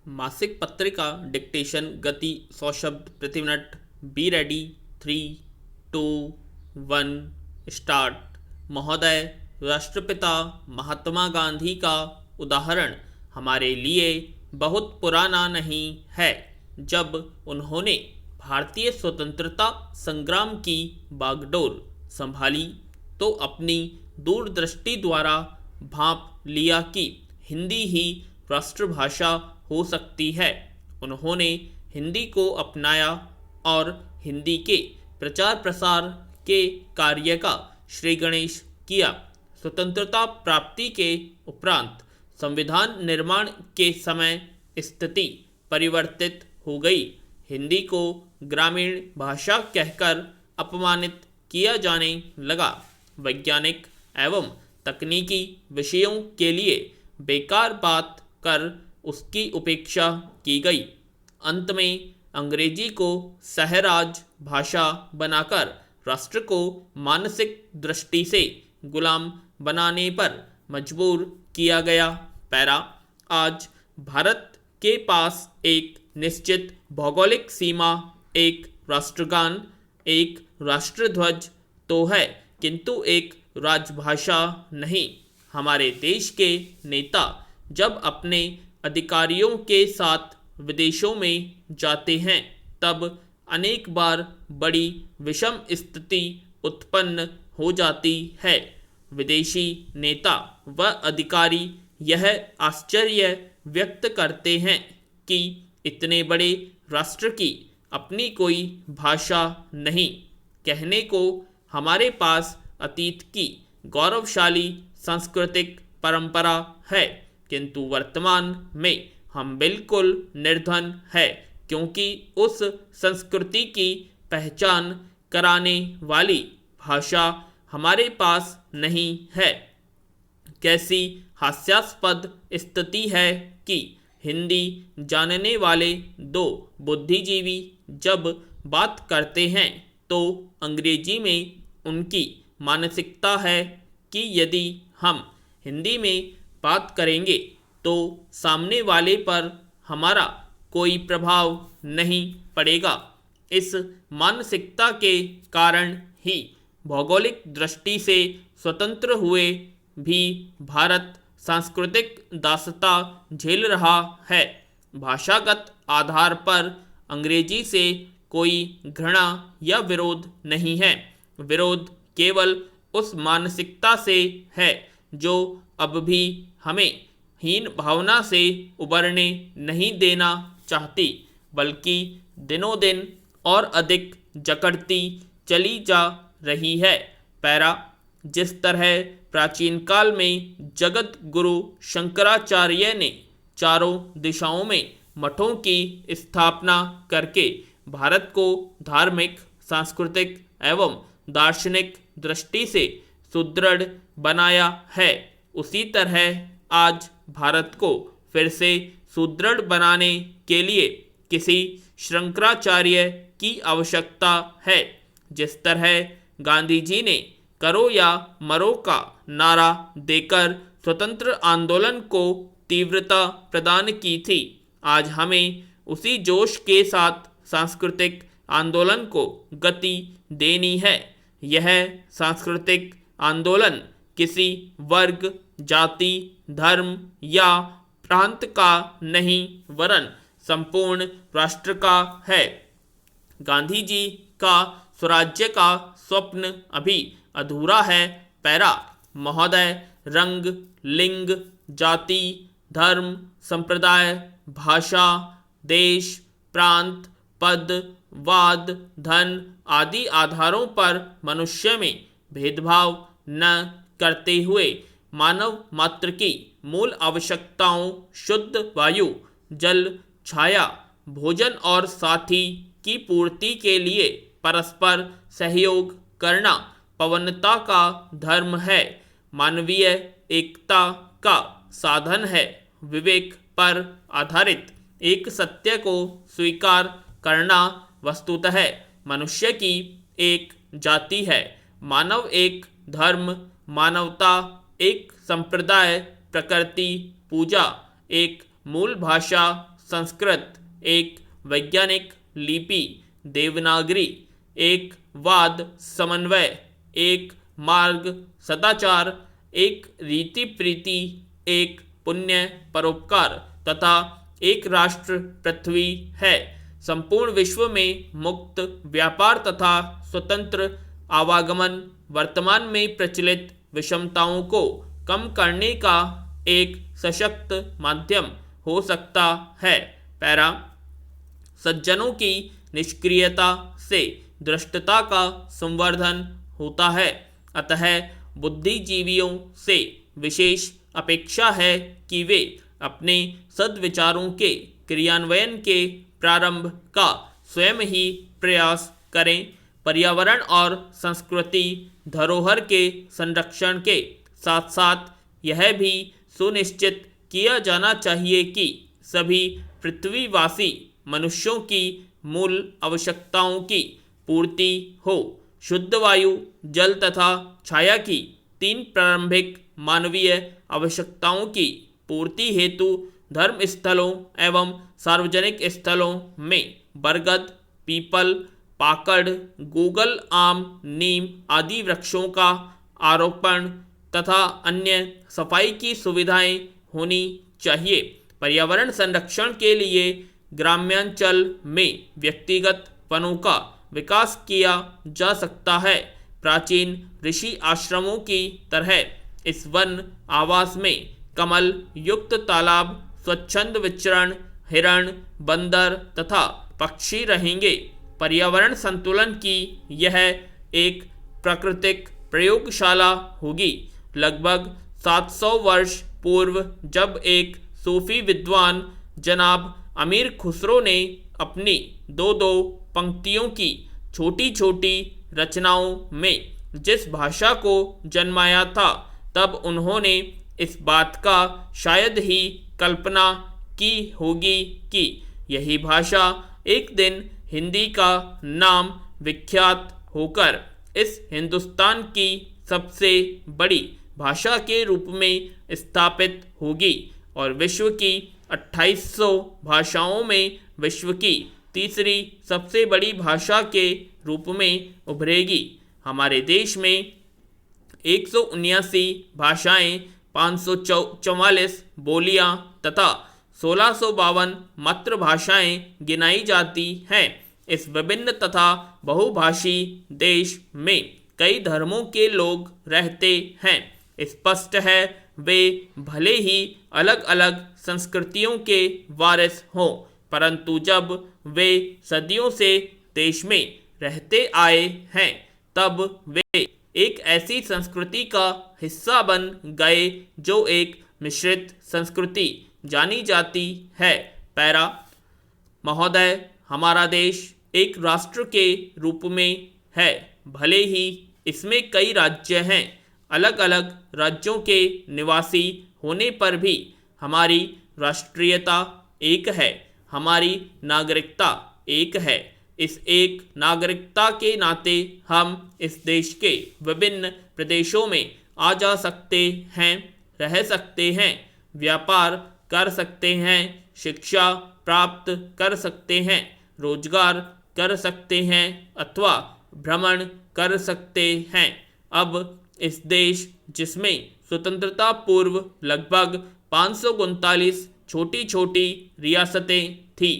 मासिक पत्रिका डिक्टेशन गति 100 शब्द प्रति मिनट। Be ready. 3, 2, 1 स्टार्ट। महोदय, राष्ट्रपिता महात्मा गांधी का उदाहरण हमारे लिए बहुत पुराना नहीं है। जब उन्होंने भारतीय स्वतंत्रता संग्राम की बागडोर संभाली तो अपनी दूरदृष्टि द्वारा भांप लिया कि हिंदी ही राष्ट्रभाषा हो सकती है। उन्होंने हिंदी को अपनाया और हिंदी के प्रचार प्रसार के कार्य का श्री गणेश किया। स्वतंत्रता प्राप्ति के उपरांत संविधान निर्माण के समय स्थिति परिवर्तित हो गई। हिंदी को ग्रामीण भाषा कहकर अपमानित किया जाने लगा। वैज्ञानिक एवं तकनीकी विषयों के लिए बेकार बात कर उसकी उपेक्षा की गई। अंत में अंग्रेजी को सहराज भाषा बनाकर राष्ट्र को मानसिक दृष्टि से गुलाम बनाने पर मजबूर किया गया। पैरा। आज भारत के पास एक निश्चित भौगोलिक सीमा, एक राष्ट्रगान, एक राष्ट्रध्वज तो है, किंतु एक राजभाषा नहीं। हमारे देश के नेता जब अपने अधिकारियों के साथ विदेशों में जाते हैं तब अनेक बार बड़ी विषम स्थिति उत्पन्न हो जाती है। विदेशी नेता व अधिकारी यह आश्चर्य व्यक्त करते हैं कि इतने बड़े राष्ट्र की अपनी कोई भाषा नहीं। कहने को हमारे पास अतीत की गौरवशाली सांस्कृतिक परंपरा है, किंतु वर्तमान में हम बिल्कुल निर्धन है, क्योंकि उस संस्कृति की पहचान कराने वाली भाषा हमारे पास नहीं है। कैसी हास्यास्पद स्थिति है कि हिंदी जानने वाले दो बुद्धिजीवी जब बात करते हैं तो अंग्रेजी में उनकी मानसिकता है कि यदि हम हिंदी में बात करेंगे तो सामने वाले पर हमारा कोई प्रभाव नहीं पड़ेगा। इस मानसिकता के कारण ही भौगोलिक दृष्टि से स्वतंत्र हुए भी भारत सांस्कृतिक दासता झेल रहा है। भाषागत आधार पर अंग्रेजी से कोई घृणा या विरोध नहीं है। विरोध केवल उस मानसिकता से है जो अब भी हमें हीन भावना से उबरने नहीं देना चाहती, बल्कि दिनों दिन और अधिक जकड़ती चली जा रही है। पैरा। जिस तरह प्राचीन काल में जगत गुरु शंकराचार्य ने चारों दिशाओं में मठों की स्थापना करके भारत को धार्मिक, सांस्कृतिक एवं दार्शनिक दृष्टि से सुदृढ़ बनाया है, उसी तरह आज भारत को फिर से सुदृढ़ बनाने के लिए किसी शंकराचार्य की आवश्यकता है। जिस तरह गांधी जी ने करो या मरो का नारा देकर स्वतंत्र आंदोलन को तीव्रता प्रदान की थी, आज हमें उसी जोश के साथ सांस्कृतिक आंदोलन को गति देनी है। यह सांस्कृतिक आंदोलन किसी वर्ग, जाति, धर्म या प्रांत का नहीं, वरन संपूर्ण राष्ट्र का है। गांधी जी का स्वराज्य का स्वप्न अभी अधूरा है। पैरा। महोदय, रंग, लिंग, जाति, धर्म, संप्रदाय, भाषा, देश, प्रांत, पद, वाद, धन आदि आधारों पर मनुष्य में भेदभाव न करते हुए मानव मात्र की मूल आवश्यकताओं शुद्ध वायु, जल, छाया, भोजन और साथी की पूर्ति के लिए परस्पर सहयोग करना पवनता का धर्म है, मानवीय एकता का साधन है। विवेक पर आधारित एक सत्य को स्वीकार करना वस्तुतः मनुष्य की एक जाति है। मानव एक धर्म, मानवता एक संप्रदाय, प्रकृति पूजा एक मूल भाषा, संस्कृत एक वैज्ञानिक लिपि, देवनागरी एक वाद समन्वय, एक मार्ग सदाचार, एक रीति प्रीति, एक पुण्य परोपकार तथा एक राष्ट्र पृथ्वी है। संपूर्ण विश्व में मुक्त व्यापार तथा स्वतंत्र आवागमन वर्तमान में प्रचलित विषमताओं को कम करने का एक सशक्त माध्यम हो सकता है। पैरा, सज्जनों की निष्क्रियता से दृष्टता का संवर्धन होता है, अतः बुद्धिजीवियों से विशेष अपेक्षा है कि वे अपने सद्विचारों के क्रियान्वयन के प्रारंभ का स्वयं ही प्रयास करें। पर्यावरण और संस्कृति धरोहर के संरक्षण के साथ साथ यह भी सुनिश्चित किया जाना चाहिए कि सभी पृथ्वीवासी मनुष्यों की मूल आवश्यकताओं की पूर्ति हो। शुद्ध वायु, जल तथा छाया की 3 प्रारंभिक मानवीय आवश्यकताओं की पूर्ति हेतु धर्म स्थलों एवं सार्वजनिक स्थलों में बरगद, पीपल, पाकड़, गूगल, आम, नीम आदि वृक्षों का आरोपण तथा अन्य सफाई की सुविधाएं होनी चाहिए। पर्यावरण संरक्षण के लिए ग्राम्यांचल में व्यक्तिगत वनों का विकास किया जा सकता है। प्राचीन ऋषि आश्रमों की तरह इस वन आवास में कमल युक्त तालाब, स्वच्छंद विचरण, हिरण, बंदर तथा पक्षी रहेंगे। पर्यावरण संतुलन की यह एक प्राकृतिक प्रयोगशाला होगी। लगभग 700 वर्ष पूर्व जब एक सूफी विद्वान जनाब अमीर खुसरो ने अपनी 2-2 पंक्तियों की छोटी छोटी रचनाओं में जिस भाषा को जन्माया था, तब उन्होंने इस बात का शायद ही कल्पना की होगी कि यही भाषा एक दिन हिंदी का नाम विख्यात होकर इस हिंदुस्तान की सबसे बड़ी भाषा के रूप में स्थापित होगी और विश्व की 2800 भाषाओं में विश्व की तीसरी सबसे बड़ी भाषा के रूप में उभरेगी। हमारे देश में 179 भाषाएं, 544 बोलियां तथा 1652 मातृभाषाएं गिनाई जाती हैं। इस विभिन्न तथा बहुभाषी देश में कई धर्मों के लोग रहते हैं। स्पष्ट है वे भले ही अलग अलग संस्कृतियों के वारिस हों, परंतु जब वे सदियों से देश में रहते आए हैं, तब वे एक ऐसी संस्कृति का हिस्सा बन गए जो एक मिश्रित संस्कृति जानी जाती है। पैरा, महोदय, हमारा देश एक राष्ट्र के रूप में है, भले ही इसमें कई राज्य हैं। अलग अलग राज्यों के निवासी होने पर भी हमारी राष्ट्रीयता एक है, हमारी नागरिकता एक है। इस एक नागरिकता के नाते हम इस देश के विभिन्न प्रदेशों में आ जा सकते हैं, रह सकते हैं, व्यापार कर सकते हैं, शिक्षा प्राप्त कर सकते हैं, रोजगार कर सकते हैं अथवा भ्रमण कर सकते हैं। अब इस देश जिसमें स्वतंत्रता पूर्व लगभग 539 छोटी छोटी रियासतें थी,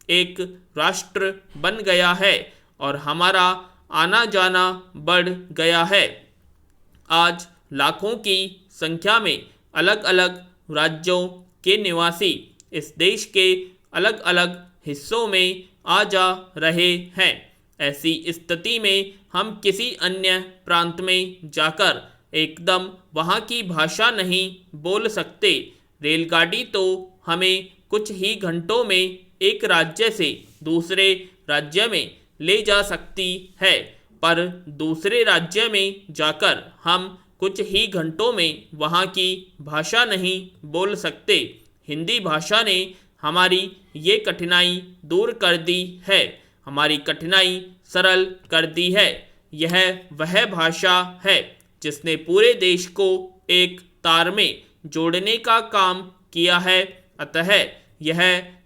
एक राष्ट्र बन गया है और हमारा आना जाना बढ़ गया है। आज लाखों की संख्या में अलग अलग राज्यों के निवासी इस देश के अलग अलग हिस्सों में आ जा रहे हैं। ऐसी स्थिति में हम किसी अन्य प्रांत में जाकर एकदम वहाँ की भाषा नहीं बोल सकते। रेलगाड़ी तो हमें कुछ ही घंटों में एक राज्य से दूसरे राज्य में ले जा सकती है, पर दूसरे राज्य में जाकर हम कुछ ही घंटों में वहाँ की भाषा नहीं बोल सकते। हिंदी भाषा ने हमारी ये कठिनाई दूर कर दी है, हमारी कठिनाई सरल कर दी है। यह वह भाषा है जिसने पूरे देश को एक तार में जोड़ने का काम किया है, अतः यह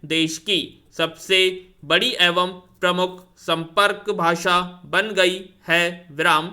देश की सबसे बड़ी एवं प्रमुख संपर्क भाषा बन गई है। विराम।